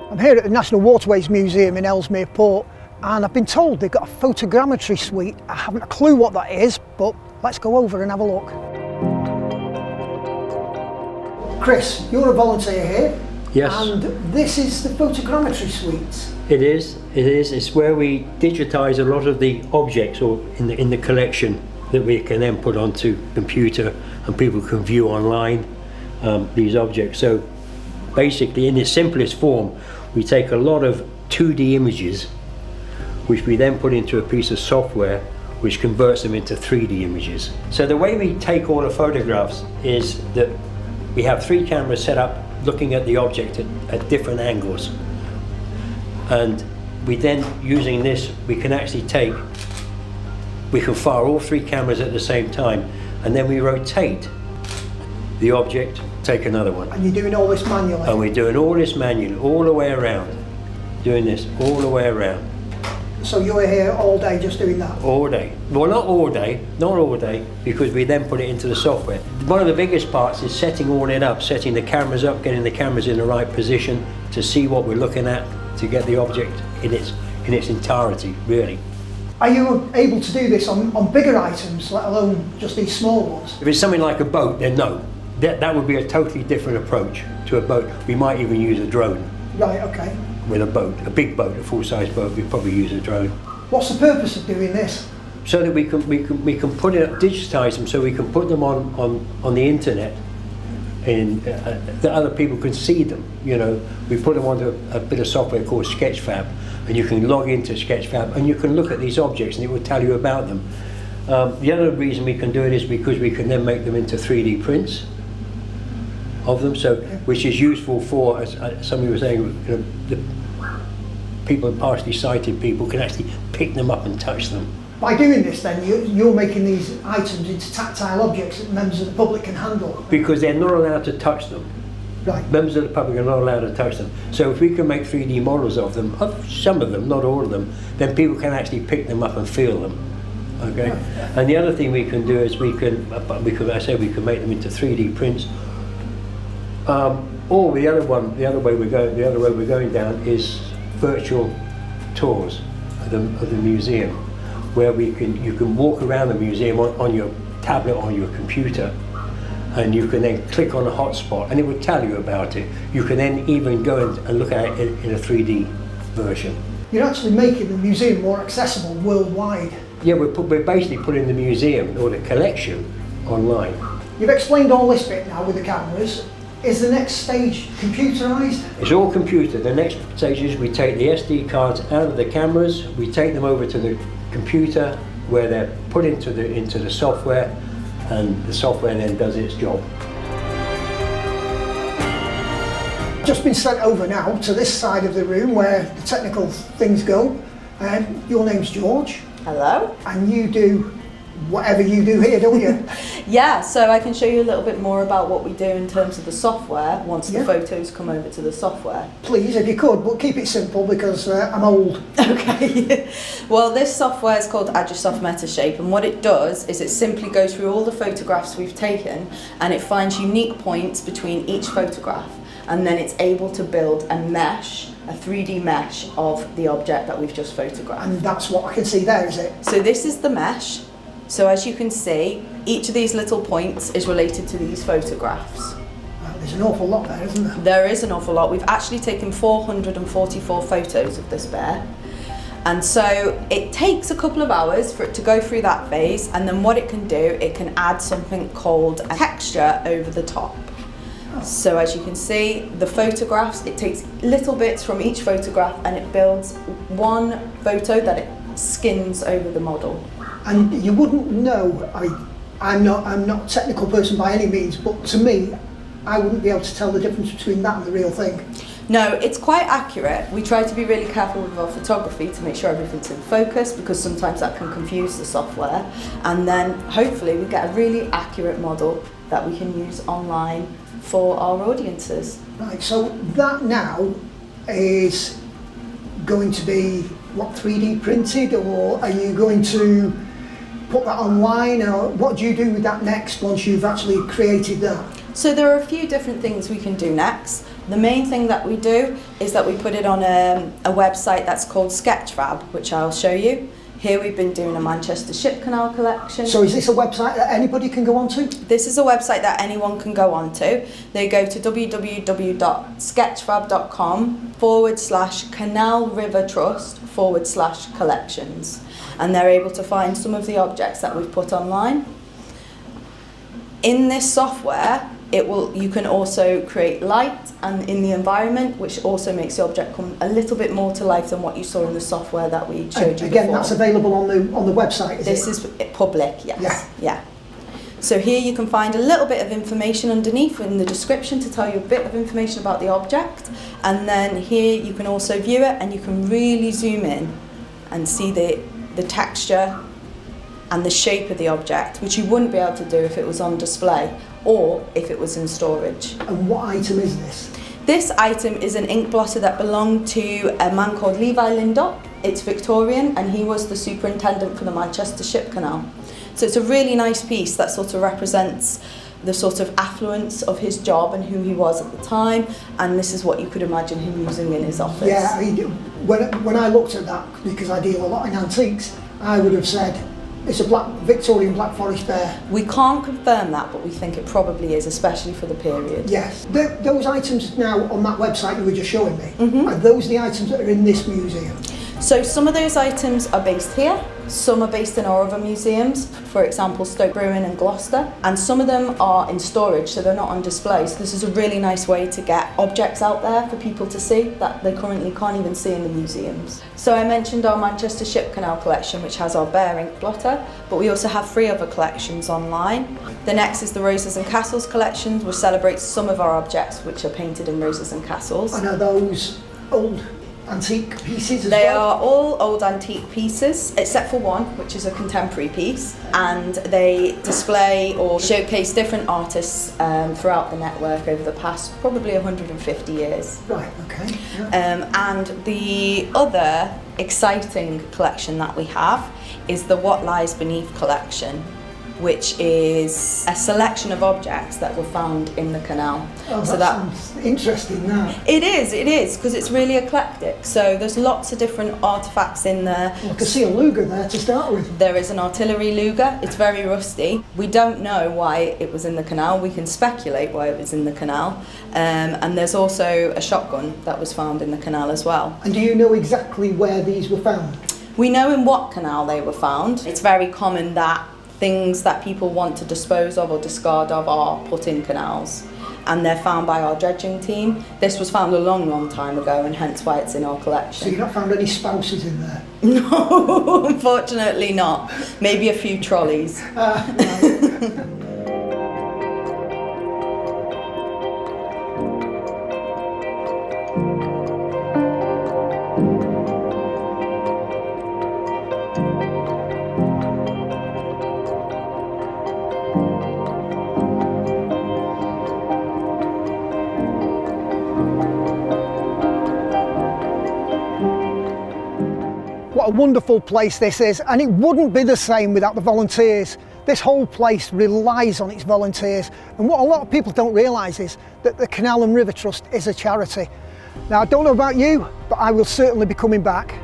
I'm here at the National Waterways Museum in Ellesmere Port, and I've been told they've got a photogrammetry suite. I haven't a clue what that is, but let's go over and have a look. Chris, you're a volunteer here. Yes. And this is the photogrammetry suite. It is. It's where we digitise a lot of the objects or in the collection that we can then put onto computer and people can view online these objects. So basically, in its simplest form, we take a lot of 2D images which we then put into a piece of software which converts them into 3D images. So the way we take all the photographs is that we have 3 cameras set up looking at the object at different angles, and we then, using this, we can fire all 3 cameras at the same time, and then we rotate the object, take another one. And you're doing all this manually? And we're doing all this manually, all the way around. Doing this all the way around. So you're here all day just doing that? All day. Well, not all day, because we then put it into the software. One of the biggest parts is setting all it up, setting the cameras up, getting the cameras in the right position to see what we're looking at, to get the object in its entirety, really. Are you able to do this on bigger items, let alone just these small ones? If it's something like a boat, then no. That would be a totally different approach to a boat. We might even use a drone. Right, okay. With a boat, a big boat, a full-size boat, we'd probably use a drone. What's the purpose of doing this? So that we can put it, digitise them, so we can put them on the internet, and that other people can see them. You know, we put them onto a bit of software called Sketchfab, and you can log into Sketchfab and you can look at these objects and it will tell you about them. The other reason we can do it is because we can then make them into 3D prints of them, so which is useful for, as somebody was saying, you know, the people, partially sighted people, can actually pick them up and touch them. By doing this then, you're making these items into tactile objects that members of the public can handle? Because they're not allowed to touch them. Right. Members of the public are not allowed to touch them. So if we can make 3D models of them, of some of them, not all of them, then people can actually pick them up and feel them. Okay. Right. And the other thing we can do is we can make them into 3D prints. Or the other way we're going down is virtual tours of the museum, where you can walk around the museum on your tablet or your computer, and you can then click on a hotspot and it will tell you about it. You can then even go and look at it in a 3D version. You're actually making the museum more accessible worldwide. Yeah, we're basically putting the museum or the collection online. You've explained all this bit now with the cameras. Is the next stage computerised? It's all computer. The next stage is we take the SD cards out of the cameras, we take them over to the computer where they're put into the software, and the software then does its job. Just been sent over now to this side of the room where the technical things go. Your name's George. Hello. And you do whatever you do here, don't you? Yeah, so I can show you a little bit more about what we do in terms of the software once the photos come over to the software. Please, if you could, but keep it simple because I'm old. Okay. Well, this software is called Digisoft Metashape, and what it does is it simply goes through all the photographs we've taken and it finds unique points between each photograph, and then it's able to build a mesh, a 3D mesh of the object that we've just photographed. And that's what I can see there, is it? So this is the mesh. So as you can see, each of these little points is related to these photographs. Well, there's an awful lot there, isn't there? There is an awful lot. We've actually taken 444 photos of this bear. And so it takes a couple of hours for it to go through that phase, and then what it can do, it can add something called a texture over the top. Oh. So as you can see, the photographs, it takes little bits from each photograph and it builds one photo that it skins over the model. And you wouldn't know, I'm not a technical person by any means, but to me, I wouldn't be able to tell the difference between that and the real thing. No, it's quite accurate. We try to be really careful with our photography to make sure everything's in focus, because sometimes that can confuse the software. And then hopefully we get a really accurate model that we can use online for our audiences. Right, so that now is going to be, what, 3D printed, or are you going to put that online, or what do you do with that next once you've actually created that? So there are a few different things we can do next. The main thing that we do is that we put it on a website that's called Sketchfab, which I'll show you. Here we've been doing a Manchester Ship Canal collection. So is this a website that anybody can go onto? This is a website that anyone can go onto. They go to www.sketchfab.com/Canal River Trust /collections, and they're able to find some of the objects that we've put online. In this software, you can also create light and in the environment, which also makes the object come a little bit more to life than what you saw in the software that we showed you Again, before. that's available on the website, This is public, yes. Yeah. So here you can find a little bit of information underneath in the description to tell you a bit of information about the object, and then here you can also view it and you can really zoom in and see the texture and the shape of the object, which you wouldn't be able to do if it was on display or if it was in storage. And what item is this? This item is an ink blotter that belonged to a man called Levi Lindop. It's Victorian, and he was the superintendent for the Manchester Ship Canal. So it's a really nice piece that sort of represents the sort of affluence of his job and who he was at the time, and this is what you could imagine him using in his office. Yeah, I mean, when I looked at that, because I deal a lot in antiques, I would have said it's a Victorian Black Forest bear. We can't confirm that, but we think it probably is, especially for the period. Yes. Those items now on that website you were just showing me, are those the items that are in this museum? So some of those items are based here, some are based in our other museums, for example Stoke Bruin and Gloucester, and some of them are in storage, so they're not on display. So this is a really nice way to get objects out there for people to see that they currently can't even see in the museums. So I mentioned our Manchester Ship Canal collection, which has our bear ink blotter, but we also have 3 other collections online. The next is the Roses and Castles collection, which celebrates some of our objects which are painted in roses and castles. And are those old antique pieces as They well? are all old antique pieces, except for one, which is a contemporary piece, and they display or showcase different artists throughout the network over the past probably 150 years. Right, okay. Yeah. And the other exciting collection that we have is the What Lies Beneath collection, which is a selection of objects that were found in the canal. Oh, so that sounds interesting now. It is, because it's really eclectic. So there's lots of different artefacts in there. Well, I can see a Luger there to start with. There is an artillery Luger. It's very rusty. We don't know why it was in the canal. We can speculate why it was in the canal. And there's also a shotgun that was found in the canal as well. And do you know exactly where these were found? We know in what canal they were found. It's very common that things that people want to dispose of or discard of are put in canals, and they're found by our dredging team. This was found a long time ago, and hence why it's in our collection. So you've not found any spouses in there? No, unfortunately not. Maybe a few trolleys. Right. What a wonderful place this is, and it wouldn't be the same without the volunteers. This whole place relies on its volunteers, and what a lot of people don't realise is that the Canal and River Trust is a charity. Now, I don't know about you, but I will certainly be coming back.